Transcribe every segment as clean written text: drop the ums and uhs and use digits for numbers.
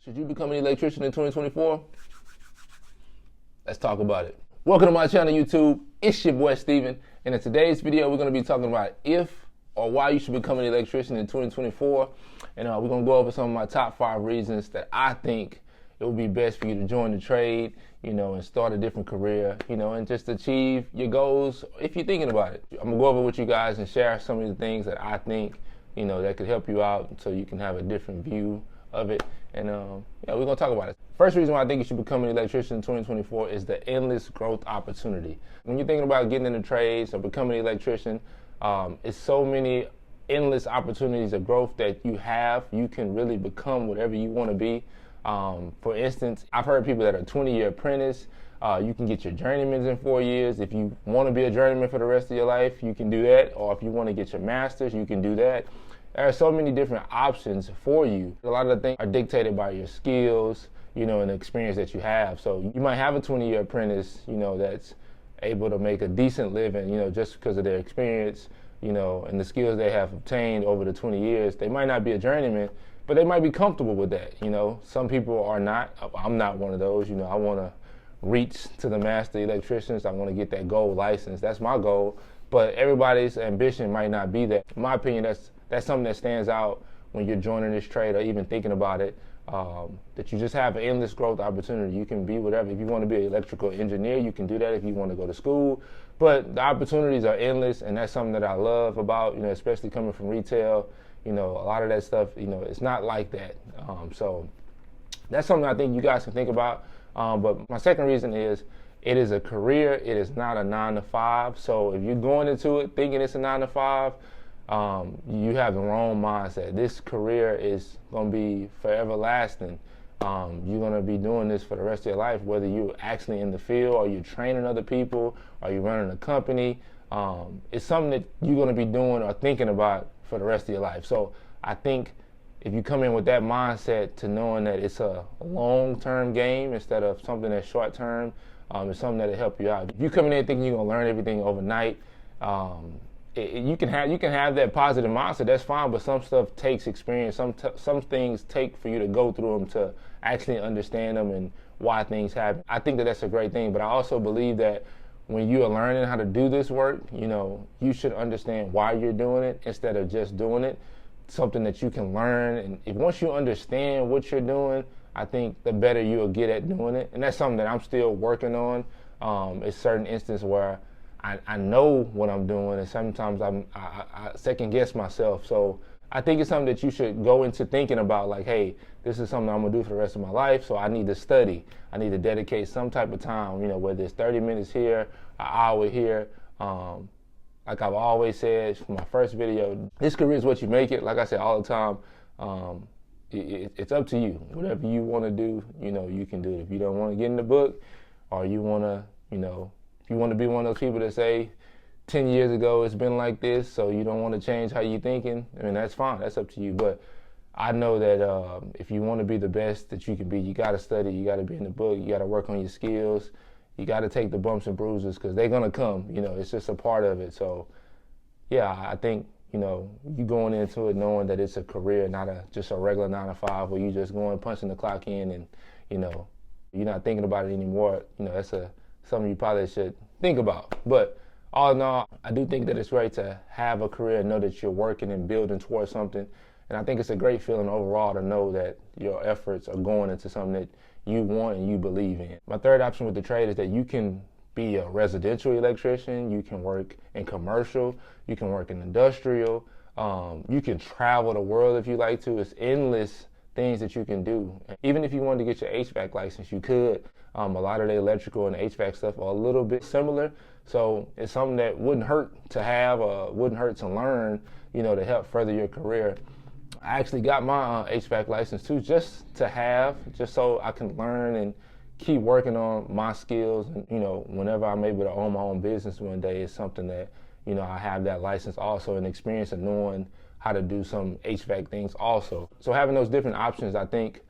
Should you become an electrician in 2024? Let's talk about it. Welcome to my channel, YouTube. It's your boy, Steven. And in today's video, we're going to be talking about if or why you should become an electrician in 2024. And we're going to go over some of my top 5 reasons that I think it would be best for you to join the trade, and start a different career, and just achieve your goals if you're thinking about it. I'm going to go over with you guys and share some of the things that I think, that could help you out so you can have a different view of it. And we're going to talk about it. First reason why I think you should become an electrician in 2024 is the endless growth opportunity. When you're thinking about getting into trades or becoming an electrician, it's so many endless opportunities of growth that you have. You can really become whatever you want to be. For instance, I've heard people that are 20-year apprentice. You can get your journeyman in 4 years. If you want to be a journeyman for the rest of your life, you can do that. Or if you want to get your master's, you can do that. There are so many different options for you. A lot of the things are dictated by your skills, and the experience that you have. So you might have a 20-year apprentice, that's able to make a decent living, just because of their experience, and the skills they have obtained over the 20 years. They might not be a journeyman, but they might be comfortable with that. Some people are not. I'm not one of those. I want to reach to the master electricians. I want to get that gold license. That's my goal. But everybody's ambition might not be that. In my opinion, that's something that stands out when you're joining this trade or even thinking about it, that you just have an endless growth opportunity. You can be whatever. If you want to be an electrical engineer, you can do that. If you want to go to school, but the opportunities are endless, and that's something that I love about, especially coming from retail. A lot of that stuff, it's not like that. So that's something I think you guys can think about. But my second reason is it is a career. It is not a 9-to-5. So if you're going into it thinking it's a 9-to-5, you have the wrong mindset. This career is going to be forever lasting. You're going to be doing this for the rest of your life, whether you're actually in the field or you're training other people or you're running a company. It's something that you're going to be doing or thinking about for the rest of your life. So I think if you come in with that mindset to knowing that it's a long-term game instead of something that's short-term, it's something that'll help you out. If you come in there thinking you're going to learn everything overnight, you can have that positive mindset. That's fine, but some stuff takes experience. Some things take for you to go through them to actually understand them and why things happen. I think that that's a great thing, but I also believe that when you are learning how to do this work, you should understand why you're doing it instead of just doing it. Something that you can learn, and if once you understand what you're doing, I think the better you'll get at doing it. And that's something that I'm still working on. It's certain instances where I know what I'm doing, and sometimes I second guess myself. So I think it's something that you should go into thinking about, like, hey, this is something I'm gonna do for the rest of my life, so I need to study. I need to dedicate some type of time, whether it's 30 minutes here, an hour here. Like I've always said from my first video, this career is what you make it. Like I said all the time, it's up to you. Whatever you want to do, you can do it. If you don't want to get in the book, or you want to, if you want to be one of those people that say 10 years ago it's been like this, so you don't want to change how you're thinking, that's fine. That's up to you. But I know that if you want to be the best that you can be, you got to study, you got to be in the book, you got to work on your skills, you got to take the bumps and bruises because they're going to come. It's just a part of it. So, yeah, I think, you going into it knowing that it's a career, not just a regular 9-to-5 where you just going punching the clock in and, you're not thinking about it anymore. That's something you probably should think about. But all in all, I do think that it's great to have a career and know that you're working and building towards something. And I think it's a great feeling overall to know that your efforts are going into something that you want and you believe in. My third option with the trade is that you can be a residential electrician, you can work in commercial, you can work in industrial, you can travel the world if you like to. It's endless things that you can do. Even if you wanted to get your HVAC license, you could. A lot of the electrical and HVAC stuff are a little bit similar, so it's something that wouldn't hurt to have or wouldn't hurt to learn, to help further your career. I actually got my HVAC license too, just so I can learn and keep working on my skills. And, whenever I'm able to own my own business one day, it's something that, I have that license also, and experience of knowing how to do some HVAC things also. So having those different options, I think,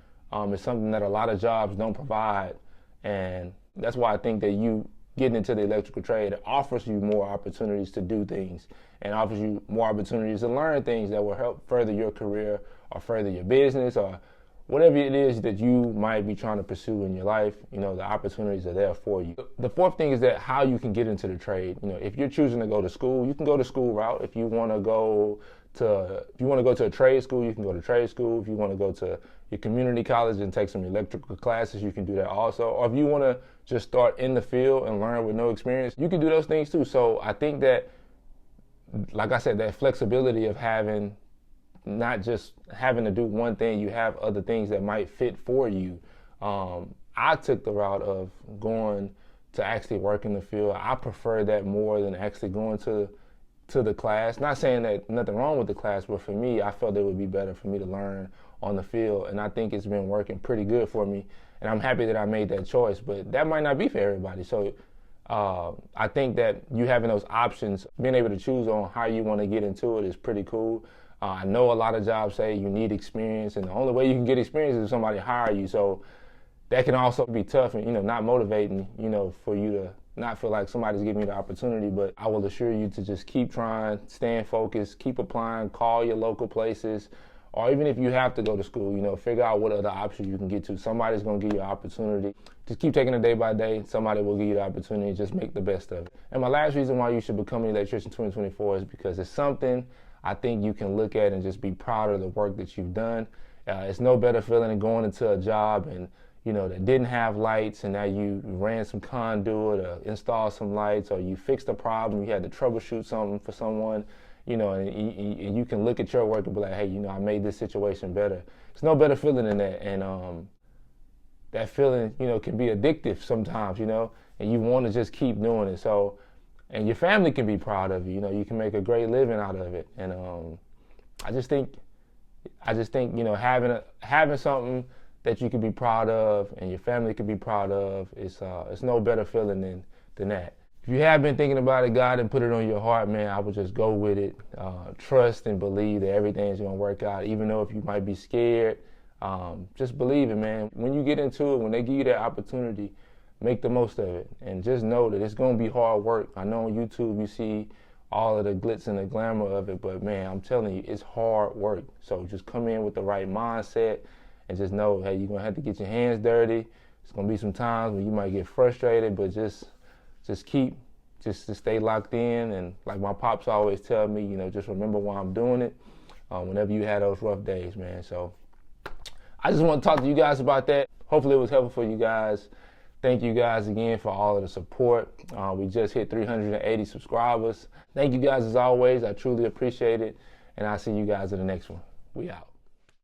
is something that a lot of jobs don't provide. And that's why I think that you getting into the electrical trade, it offers you more opportunities to do things and offers you more opportunities to learn things that will help further your career or further your business or whatever it is that you might be trying to pursue in your life, the opportunities are there for you. The fourth thing is that how you can get into the trade. If you're choosing to go to school, you can go the school route. If you want to go to a trade school, you can go to trade school. If you want to go to your community college and take some electrical classes, you can do that also. Or if you want to just start in the field and learn with no experience, you can do those things too. So I think that, like I said, that flexibility of having, not just having to do one thing, you have other things that might fit for you. I took the route of going to actually work in the field. I prefer that more than actually going to the class. Not saying that nothing wrong with the class, but for me, I felt it would be better for me to learn on the field, and I think it's been working pretty good for me, and I'm happy that I made that choice, but that might not be for everybody. So I think that you having those options, being able to choose on how you want to get into it is pretty cool. I know a lot of jobs say you need experience, and the only way you can get experience is if somebody hire you. So that can also be tough and, not motivating, for you to not feel like somebody's giving you the opportunity. But I will assure you to just keep trying, staying focused, keep applying, call your local places, or even if you have to go to school, figure out what other options you can get to. Somebody's going to give you an opportunity. Just keep taking it day by day. Somebody will give you the opportunity. Just make the best of it. And my last reason why you should become an electrician 2024 is because it's something I think you can look at and just be proud of the work that you've done. It's no better feeling than going into a job and, that didn't have lights, and now you ran some conduit or installed some lights, or you fixed a problem, you had to troubleshoot something for someone, and you can look at your work and be like, hey, I made this situation better. It's no better feeling than that. And that feeling, can be addictive sometimes, and you want to just keep doing it. So, and your family can be proud of you. You can make a great living out of it. And I just think, having something that you can be proud of and your family can be proud of, it's no better feeling than that. If you have been thinking about it, God, and put it on your heart, man, I would just go with it. Trust and believe that everything's going to work out, even though if you might be scared. Just believe it, man. When you get into it, when they give you that opportunity, make the most of it, and just know that it's going to be hard work. I know on YouTube you see all of the glitz and the glamour of it, but man, I'm telling you, it's hard work. So just come in with the right mindset and just know, hey, you're going to have to get your hands dirty. It's going to be some times when you might get frustrated, but just to stay locked in. And like my pops always tell me, just remember why I'm doing it whenever you had those rough days, man. So I just want to talk to you guys about that. Hopefully it was helpful for you guys. Thank you guys again for all of the support. We just hit 380 subscribers. Thank you guys as always. I truly appreciate it. And I'll see you guys in the next one. We out.